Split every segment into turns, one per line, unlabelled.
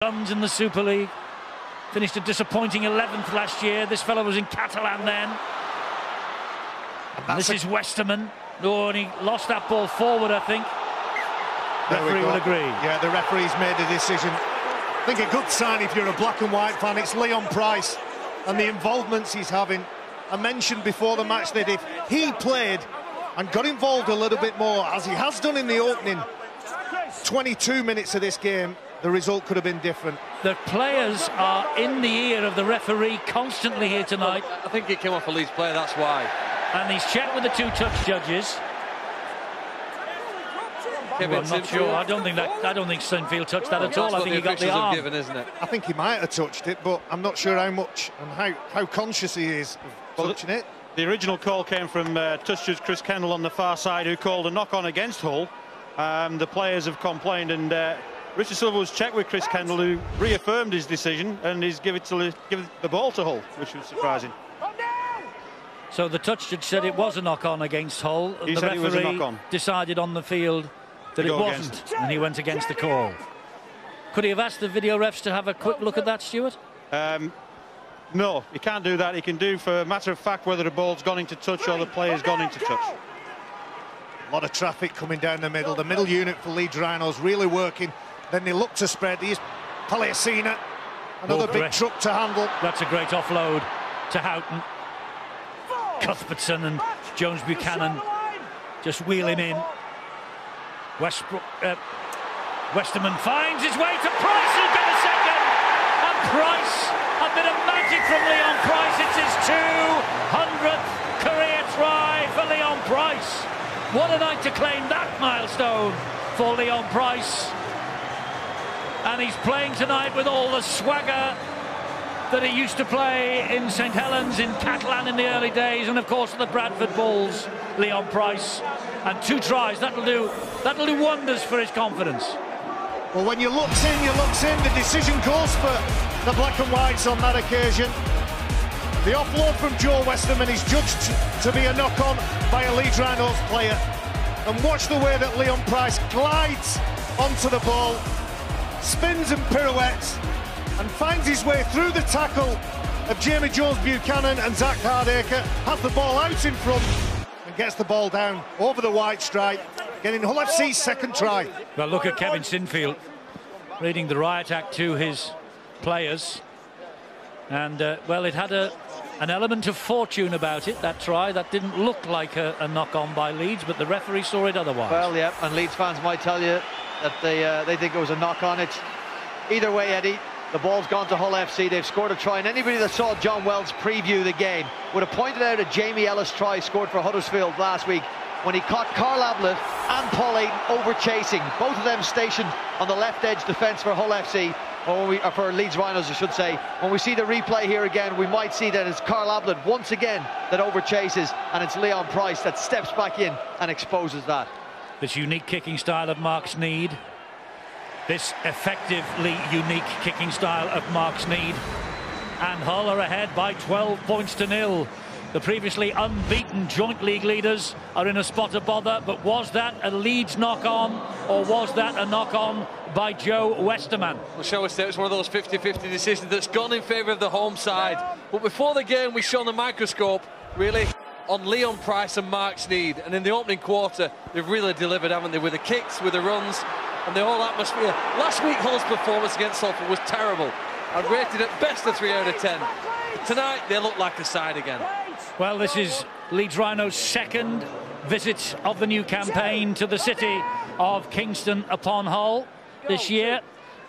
Guns in the Super League. Finished a disappointing 11th last year. This fellow was in Catalan then. And this is Westerman. Oh, and he lost that ball forward, I think. Referee will agree.
Yeah, the referee's made a decision. I think a good sign if you're a black and white fan, it's Leon Price and the involvements he's having. I mentioned before the match that if he played and got involved a little bit more, as he has done in the opening 22 minutes of this game, the result could have been different.
The players are in the ear of the referee constantly here tonight.
I think it came off a Leeds player, that's why.
And he's checked with the two touch judges.
I'm
not sure. I don't think Sinfield touched that at all. I think he got the arm.
Given, isn't it?
I think he might have touched it, but I'm not sure how much and how conscious he is of touching it.
The original call came from touch judge Chris Kendall on the far side, who called a knock-on against Hull. The players have complained, and Richard Silver was checked with Chris Kendall, who reaffirmed his decision, and he's give the ball to Hull, which was surprising.
So the touch judge said it was a knock-on against Hull.
He
the
said it was a
referee
knock-on.
decided on the field that it wasn't, and he went against the call. Could he have asked the video refs to have a quick look at that, Stuart?
No, he can't do that. He can do, for a matter of fact, whether the ball's gone into touch or the player's gone into touch.
A lot of traffic coming down the middle. The middle unit for Leeds Rhinos really working. Then they look to spread. Here's Paliacina, another big truck to handle.
That's a great offload to Houghton. Cuthbertson and Jones Buchanan just wheel him in. Westerman finds his way to Price, who's got a second. And Price, a bit of magic from Leon Price. It's his 200th career try for Leon Price. What a night to claim that milestone for Leon Price. And he's playing tonight with all the swagger that he used to play in St Helens, in Catalan in the early days, and of course the Bradford Bulls. Leon Price, and 2 tries. That'll do wonders for his confidence.
Well, when you looks in, the decision goes for the black and whites on that occasion. The offload from Joe Westerman is judged to be a knock-on by a Leeds Rhinos player. And watch the way that Leon Price glides onto the ball, spins and pirouettes, and finds his way through the tackle of Jamie Jones-Buchanan and Zach Hardacre, has the ball out in front and gets the ball down over the white stripe, getting Hull FC's second try.
Well, look at Kevin Sinfield reading the riot act to his players. And, well, it had an element of fortune about it, that try. That didn't look like a knock-on by Leeds, but the referee saw it otherwise.
Well, yeah, and Leeds fans might tell you that they think it was a knock-on. It's either way, Eddie. The ball's gone to Hull FC. They've scored a try, and anybody that saw John Wells preview the game would have pointed out a Jamie Ellis try scored for Huddersfield last week when he caught Carl Ablett and Paul Ayton over chasing, both of them stationed on the left edge defence for Hull FC, or for Leeds Rhinos, I should say. When we see the replay here again, we might see that it's Carl Ablett once again that over chases, and it's Leon Price that steps back in and exposes that.
This unique kicking style of Mark Sneyd. This effectively unique kicking style of Mark Sneyd. And Hull are ahead by 12 points to 0. The previously unbeaten joint league leaders are in a spot of bother, but was that a Leeds knock-on, or was that a knock-on by Joe Westerman?
Well, shall we say it's one of those 50-50 decisions that's gone in favour of the home side. But before the game, we shone the microscope, really, on Leon Price and Mark Sneyd. And in the opening quarter, they've really delivered, haven't they, with the kicks, with the runs, and the whole atmosphere. Last week, Hull's performance against Salford was terrible. I rated at best a 3 out of 10. Tonight, they look like a side again.
Well, this is Leeds Rhinos' second visit of the new campaign to the city of Kingston upon Hull this year.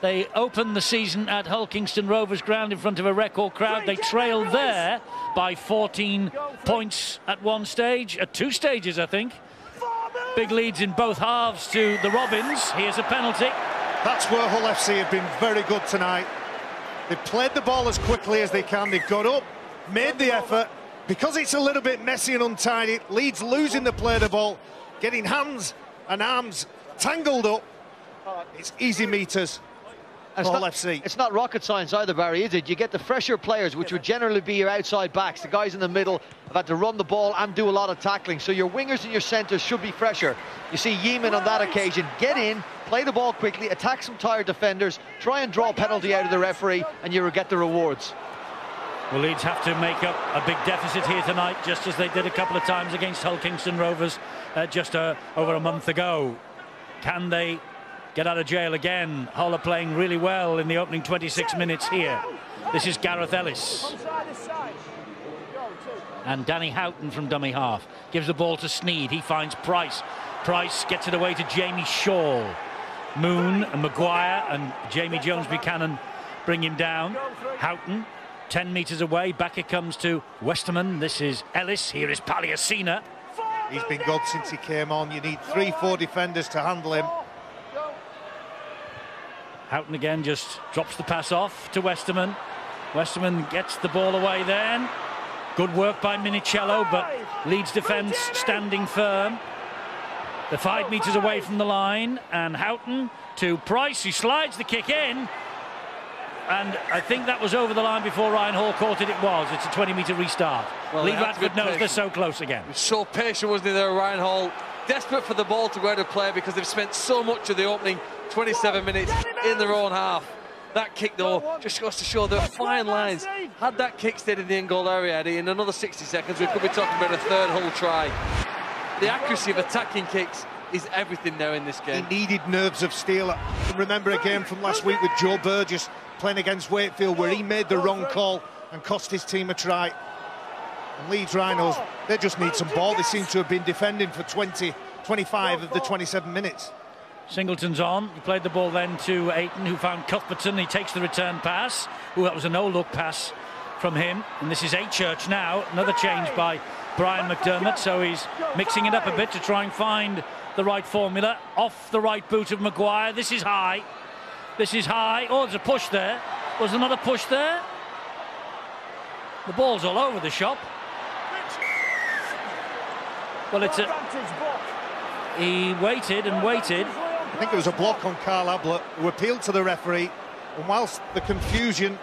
They opened the season at Hull Kingston Rovers ground in front of a record crowd. They trailed there by 14 points at one stage, at 2 stages, I think. Big leads in both halves to the Robins. Here's a penalty.
That's where Hull FC have been very good tonight. They've played the ball as quickly as they can. They've got up, made the effort. Because it's a little bit messy and untidy, Leeds losing the play of the ball, getting hands and arms tangled up. It's easy meters. Hull FC.
It's not rocket science either, Barry, is it? You get the fresher players, which would generally be your outside backs. The guys in the middle have had to run the ball and do a lot of tackling. So your wingers and your centres should be fresher. You see Yeeman on that occasion get in, play the ball quickly, attack some tired defenders, try and draw a penalty out of the referee, and you will get the rewards.
Well, Leeds have to make up a big deficit here tonight, just as they did a couple of times against Hull Kingston Rovers just over a month ago. Can they get out of jail again? Hull are playing really well in the opening 26 minutes here. This is Gareth Ellis. And Danny Houghton from dummy half gives the ball to Sneed. He finds Price. Price gets it away to Jamie Shaw. Moon and Maguire and Jamie Jones-Buchanan bring him down. Houghton 10 metres away, back it comes to Westerman. This is Ellis, here is Paliasina.
He's been good since he came on. You need 3-4 defenders to handle him.
Houghton again just drops the pass off to Westerman. Westerman gets the ball away then. Good work by Minicello, but Leeds defence standing firm. They're 5 metres away from the line, and Houghton to Price, who slides the kick in. And I think that was over the line before Ryan Hall caught it. It was. It's a 20-metre restart. Well, Lee Radford knows they're so close again.
He was so patient, wasn't he, there, Ryan Hall? Desperate for the ball to go out of play because they've spent so much of the opening 27 minutes in their own half. That kick, though, just goes to show there are fine lines. Had that kick stayed in the in-goal area, Eddie, in another 60 seconds, we could be talking about a third Hull try. The accuracy of attacking kicks is everything now in this game.
He needed nerves of steel. I remember a game from last week with Joe Burgess playing against Wakefield where he made the wrong call and cost his team a try. And Leeds Rhinos, they just need some ball. They seem to have been defending for 25 of the 27 minutes.
Singleton's on. He played the ball then to Ayton, who found Cuthbertson. He takes the return pass. Ooh, that was a no-look pass from him. And this is Achurch now. Another change by Brian McDermott. So he's mixing it up a bit to try and find the right formula. Off the right boot of Maguire. This is high. This is high. Oh, there's a push there. Was another push there? The ball's all over the shop. Well, it's a... He waited and waited.
I think it was a block on Carl Ablett, who appealed to the referee. And whilst the confusion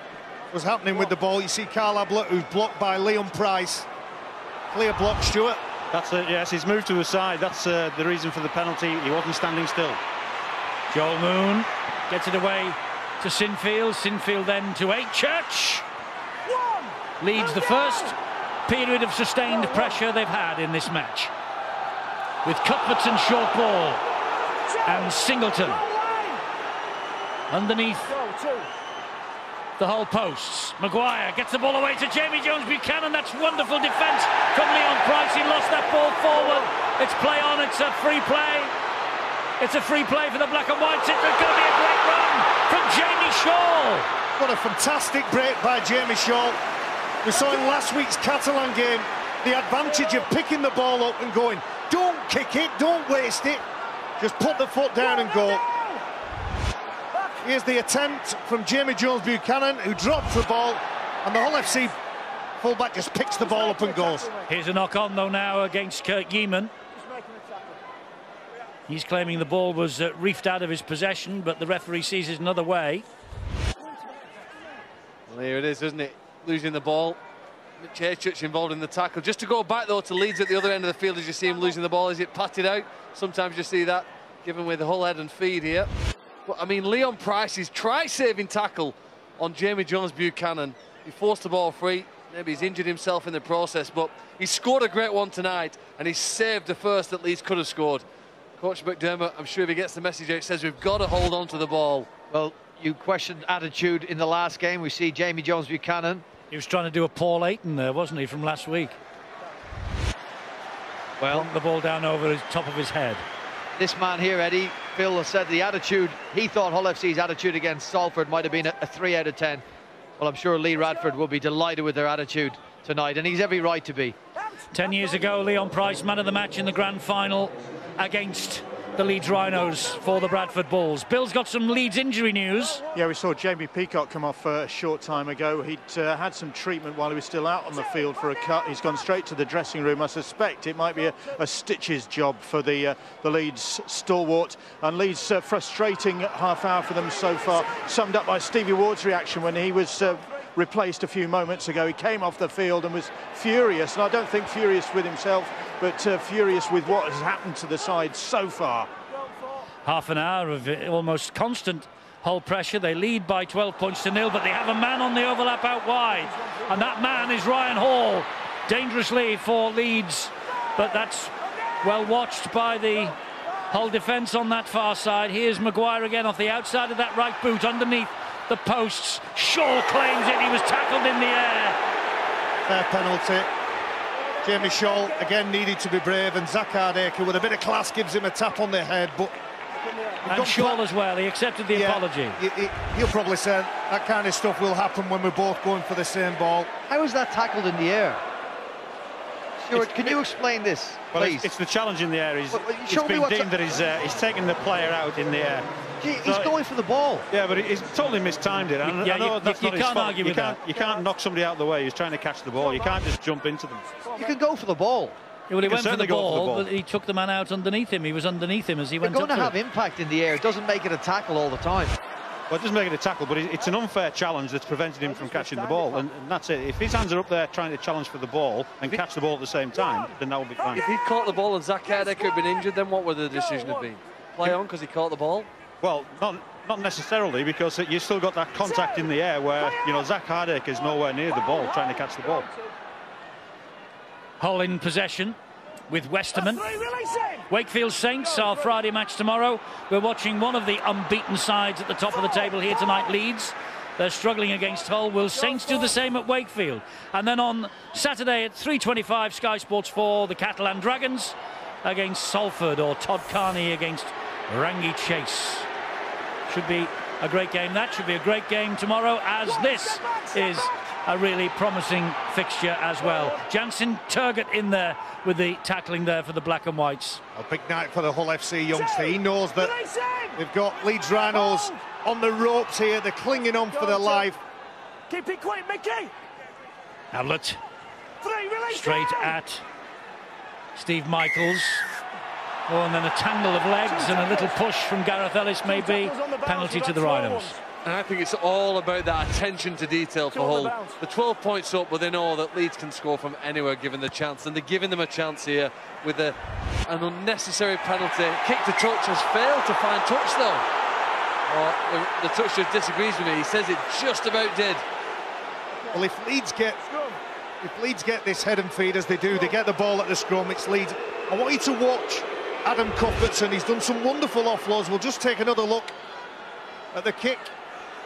was happening with the ball, you see Carl Ablett, who's blocked by Leon Price. Clear block, Stuart.
That's it, yes, he's moved to the side. That's the reason for the penalty. He wasn't standing still.
Joel Moon gets it away to Sinfield. Sinfield then to Achurch. Leads the first period of sustained pressure they've had in this match. With Cuthbertson short ball and Singleton underneath the Hull posts. Maguire gets the ball away to Jamie Jones-Buchanan. That's wonderful defence from Leon Price. He lost that ball forward. It's play on. It's a free play. It's a free play for the black and whites. It's going to be a great run from Jamie Shaw.
What a fantastic break by Jamie Shaw. We saw in last week's Catalan game the advantage of picking the ball up and going, don't kick it, don't waste it, just put the foot down and go. Here's the attempt from Jamie Jones-Buchanan, who drops the ball, and the Hull FC fullback just picks the ball up and goes.
Here's a knock-on, though, now against Kurt Yeeman. He's claiming the ball was reefed out of his possession, but the referee sees it another way.
Well, here it is, isn't it? Losing the ball. Mitch Achurch involved in the tackle. Just to go back, though, to Leeds at the other end of the field as you see him losing the ball. Is it patted out? Sometimes you see that given with the Hull head and feed here. But, I mean, Leon Price's try-saving tackle on Jamie Jones-Buchanan. He forced the ball free. Maybe he's injured himself in the process, but he scored a great one tonight, and he saved the first that Leeds could have scored. Coach McDermott, I'm sure if he gets the message out, says we've got to hold on to the ball.
Well, you questioned attitude in the last game. We see Jamie Jones-Buchanan.
He was trying to do a Paul Ayton there, wasn't he, from last week? Well, the ball down over the top of his head.
This man here, Eddie, Phil has said the attitude, he thought Hull FC's attitude against Salford might have been a 3 out of 10. Well, I'm sure Lee Radford will be delighted with their attitude tonight, and he's every right to be.
10 years ago, Leon Price, man of the match in the grand final against the Leeds Rhinos for the Bradford Bulls. Bill's got some Leeds injury news.
Yeah, we saw Jamie Peacock come off a short time ago. He'd had some treatment while he was still out on the field for a cut. He's gone straight to the dressing room. I suspect it might be a stitches job for the Leeds stalwart. And Leeds' frustrating half hour for them so far, summed up by Stevie Ward's reaction when he was replaced a few moments ago. He came off the field and was furious, and I don't think furious with himself, but furious with what has happened to the side so far.
Half an hour of almost constant Hull pressure. They lead by 12 points to 0, but they have a man on the overlap out wide, and that man is Ryan Hall, dangerously for Leeds, but that's well watched by the Hull defence on that far side. Here's Maguire again off the outside of that right boot underneath the posts. Shaw claims it. He was tackled in the air.
Fair penalty. Jamie Shaw again needed to be brave, and Zach Hardaker with a bit of class gives him a tap on the head, but
and Shaw as well. He accepted the apology.
He'll probably say that kind of stuff will happen when we're both going for the same ball.
How is that tackled in the air? Stuart, can you explain this, please?
It's the challenge in the air. It's been deemed that he's taking the player out in the air.
He's going for the ball.
Yeah, but he's totally mistimed it. I know that's not his fault.
Argue with that.
You can't knock somebody out of the way. He's trying to catch the ball. You can't just jump into them.
You can go for the ball.
Yeah, well, he went for the ball, but he took the man out underneath him. He was underneath him as he went up.
They're going to have impact in the air. It doesn't make it a tackle all the time.
Well, it doesn't make it a tackle, but it's an unfair challenge that's prevented him from catching the ball, and that's it. If his hands are up there trying to challenge for the ball and catch the ball at the same time, then that will be fine.
If he'd caught the ball and Zach Hardaker had been injured, then what would the decision have been? Play on because he caught the ball?
Well, not necessarily, because you still got that contact in the air where, you know, Zach Hardaker is nowhere near the ball trying to catch the ball.
Hull in possession with Westerman. Wakefield Saints, our Friday match tomorrow. We're watching one of the unbeaten sides at the top of the table here tonight, Leeds. They're struggling against Hull. Will Saints do the same at Wakefield? And then on Saturday at 3:25, Sky Sports 4, the Catalan Dragons against Salford, or Todd Carney against Rangi Chase. Should be a great game. That should be a great game tomorrow, as this is a really promising fixture as well. Jansen Turgott in there with the tackling there for the Black and Whites.
A big night for the Hull FC youngster. He knows that they've got Leeds Rhinos on the ropes here. They're clinging on for their life.
Keep it quick, Mickey.
Ablett straight at Steve Michaels. Oh, and then a tangle of legs and a little push from Gareth Ellis, maybe. Penalty to the Rhinos.
And I think it's all about that attention to detail for Hull. The 12 points up, but they know that Leeds can score from anywhere given the chance, and they're giving them a chance here with an unnecessary penalty. Kick to touch has failed to find touch though. Oh, the touch just disagrees with me. He says it just about did.
Well, if Leeds get this head and feet as they do, they get the ball at the scrum, it's Leeds. I want you to watch Adam Cuthbertson. He's done some wonderful offloads. We'll just take another look at the kick.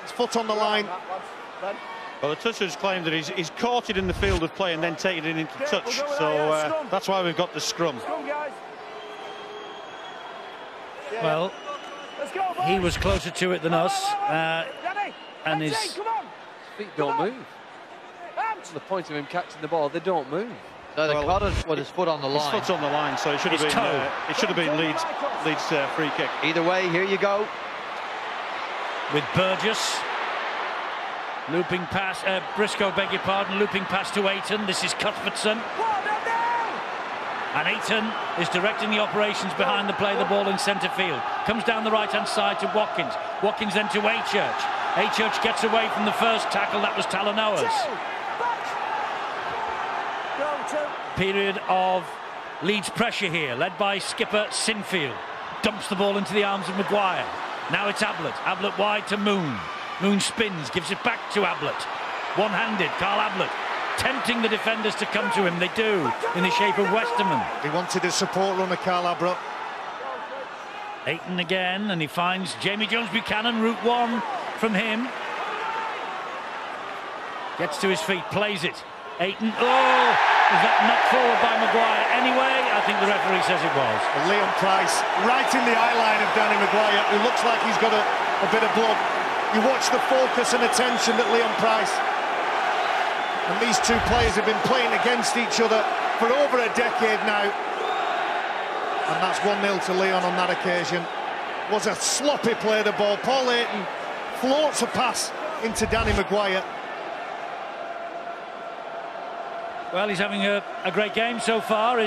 His foot on the line.
Well, the toucher's claimed that he's caught it in the field of play and then taken it into touch. So that's why we've got the scrum.
Well, he was closer to it than us. And his
feet don't move. To the point of him catching the ball, they don't move.
No, they caught it with his foot on the line.
His foot's on the line, so it should have been Leeds free kick.
Either way, here you go.
With Burgess. Looping pass, Briscoe, beg your pardon, looping pass to Ayton. This is Cuthbertson. And Ayton is directing the operations behind the play, the ball in centre field. Comes down the right-hand side to Watkins. Watkins then to Achurch. Achurch gets away from the first tackle, that was Talanoa's. Period of Leeds pressure here, led by skipper Sinfield. Dumps the ball into the arms of Maguire. Now it's Ablett. Ablett wide to Moon. Moon spins, gives it back to Ablett. One-handed, Carl Ablett. Tempting the defenders to come to him. They do, in the shape of Westerman.
He wanted a support runner, Carl Ablett.
Ayton again, and he finds Jamie Jones-Buchanan, route one from him. Gets to his feet, plays it. Ayton, oh! Was that knocked forward by Maguire anyway? I think the referee says it was.
And Leon Price right in the eye line of Danny Maguire, who looks like he's got a bit of blood. You watch the focus and attention that Leon Price. And these two players have been playing against each other for over a decade now. And that's 1-0 to Leon on that occasion. Was a sloppy play, the ball. Paul Ayton floats a pass into Danny Maguire.
Well, he's having a great game so far.